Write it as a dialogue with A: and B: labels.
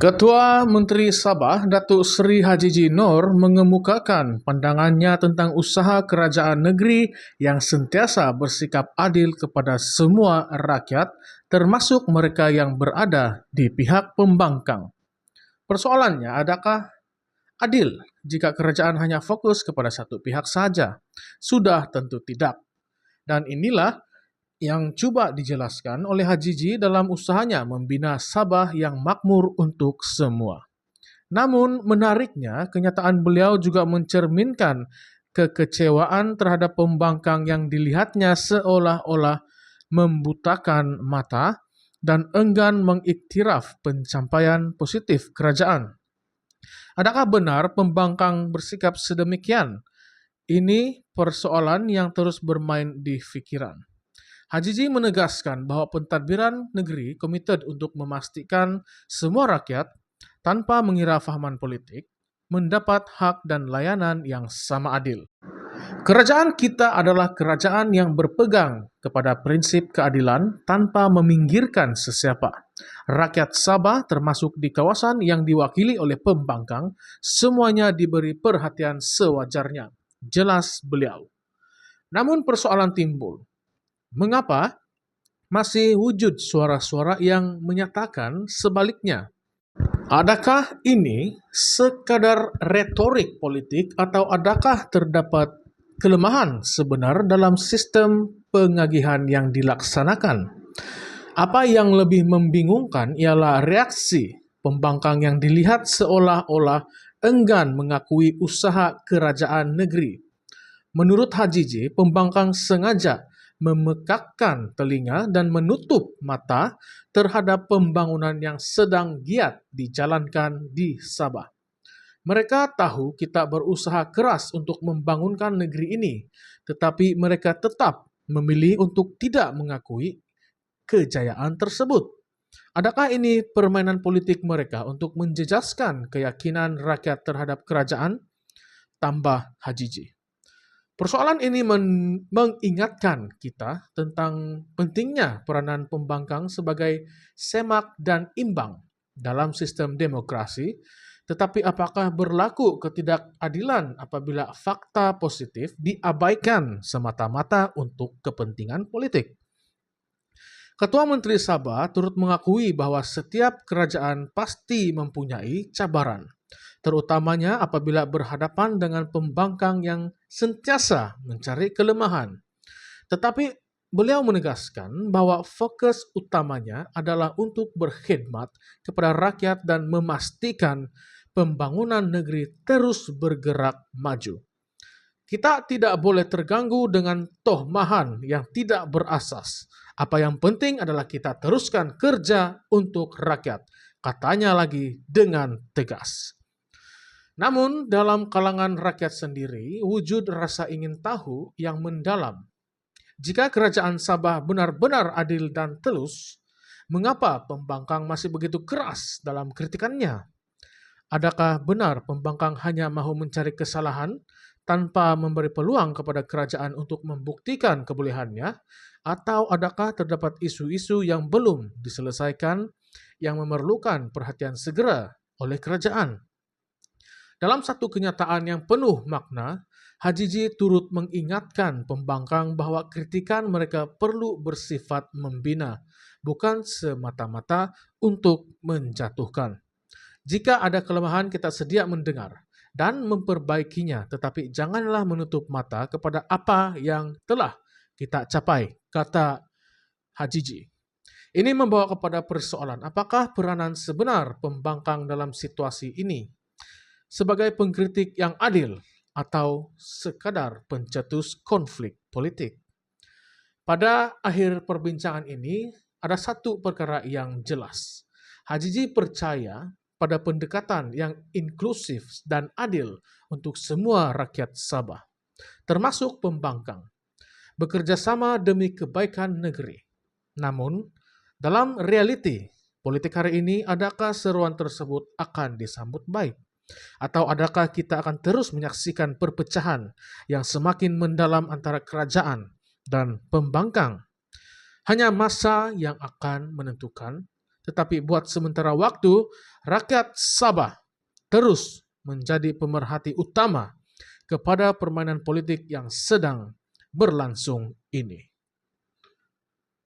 A: Ketua Menteri Sabah, Datuk Seri Hajiji Noor mengemukakan pandangannya tentang usaha kerajaan negeri yang sentiasa bersikap adil kepada semua rakyat, termasuk mereka yang berada di pihak pembangkang. Persoalannya, adakah adil jika kerajaan hanya fokus kepada satu pihak saja? Sudah tentu tidak. Dan inilah yang coba dijelaskan oleh Hajiji dalam usahanya membina Sabah yang makmur untuk semua. Namun menariknya, kenyataan beliau juga mencerminkan kekecewaan terhadap pembangkang yang dilihatnya seolah-olah membutakan mata dan enggan mengiktiraf pencapaian positif kerajaan. Adakah benar pembangkang bersikap sedemikian? Ini persoalan yang terus bermain di pikiran. Hajiji menegaskan bahwa pentadbiran negeri komited untuk memastikan semua rakyat, tanpa mengira fahaman politik, mendapat hak dan layanan yang sama adil. Kerajaan kita adalah kerajaan yang berpegang kepada prinsip keadilan tanpa meminggirkan sesiapa. Rakyat Sabah termasuk di kawasan yang diwakili oleh pembangkang, semuanya diberi perhatian sewajarnya. Jelas beliau. Namun persoalan timbul. Mengapa masih wujud suara-suara yang menyatakan sebaliknya? Adakah ini sekadar retorik politik atau adakah terdapat kelemahan sebenar dalam sistem pengagihan yang dilaksanakan? Apa yang lebih membingungkan ialah reaksi pembangkang yang dilihat seolah-olah enggan mengakui usaha kerajaan negeri. Menurut Hajiji, pembangkang sengaja memekakkan telinga dan menutup mata terhadap pembangunan yang sedang giat dijalankan di Sabah. Mereka tahu kita berusaha keras untuk membangunkan negeri ini, tetapi mereka tetap memilih untuk tidak mengakui kejayaan tersebut. Adakah ini permainan politik mereka untuk menjejaskan keyakinan rakyat terhadap kerajaan? Tambah Hajiji. Persoalan ini mengingatkan kita tentang pentingnya peranan pembangkang sebagai semak dan imbang dalam sistem demokrasi, tetapi apakah berlaku ketidakadilan apabila fakta positif diabaikan semata-mata untuk kepentingan politik? Ketua Menteri Sabah turut mengakui bahwa setiap kerajaan pasti mempunyai cabaran, terutamanya apabila berhadapan dengan pembangkang yang sentiasa mencari kelemahan. Tetapi beliau menegaskan bahwa fokus utamanya adalah untuk berkhidmat kepada rakyat dan memastikan pembangunan negeri terus bergerak maju. Kita tidak boleh terganggu dengan tohmahan yang tidak berasas. Apa yang penting adalah kita teruskan kerja untuk rakyat, katanya lagi dengan tegas. Namun, dalam kalangan rakyat sendiri, wujud rasa ingin tahu yang mendalam. Jika kerajaan Sabah benar-benar adil dan telus, mengapa pembangkang masih begitu keras dalam kritikannya? Adakah benar pembangkang hanya mahu mencari kesalahan tanpa memberi peluang kepada kerajaan untuk membuktikan kebolehannya? Atau adakah terdapat isu-isu yang belum diselesaikan yang memerlukan perhatian segera oleh kerajaan? Dalam satu kenyataan yang penuh makna, Hajiji turut mengingatkan pembangkang bahwa kritikan mereka perlu bersifat membina, bukan semata-mata untuk menjatuhkan. Jika ada kelemahan, kita sedia mendengar dan memperbaikinya, tetapi janganlah menutup mata kepada apa yang telah kita capai, kata Hajiji. Ini membawa kepada persoalan, apakah peranan sebenar pembangkang dalam situasi ini? Sebagai pengkritik yang adil atau sekadar pencetus konflik politik. Pada akhir perbincangan ini, ada satu perkara yang jelas. Hajiji percaya pada pendekatan yang inklusif dan adil untuk semua rakyat Sabah, termasuk pembangkang, bekerja sama demi kebaikan negeri. Namun, dalam realiti politik hari ini, adakah seruan tersebut akan disambut baik? Atau adakah kita akan terus menyaksikan perpecahan yang semakin mendalam antara kerajaan dan pembangkang? Hanya masa yang akan menentukan, Tetapi buat sementara waktu, rakyat Sabah terus menjadi pemerhati utama kepada permainan politik yang sedang berlangsung ini.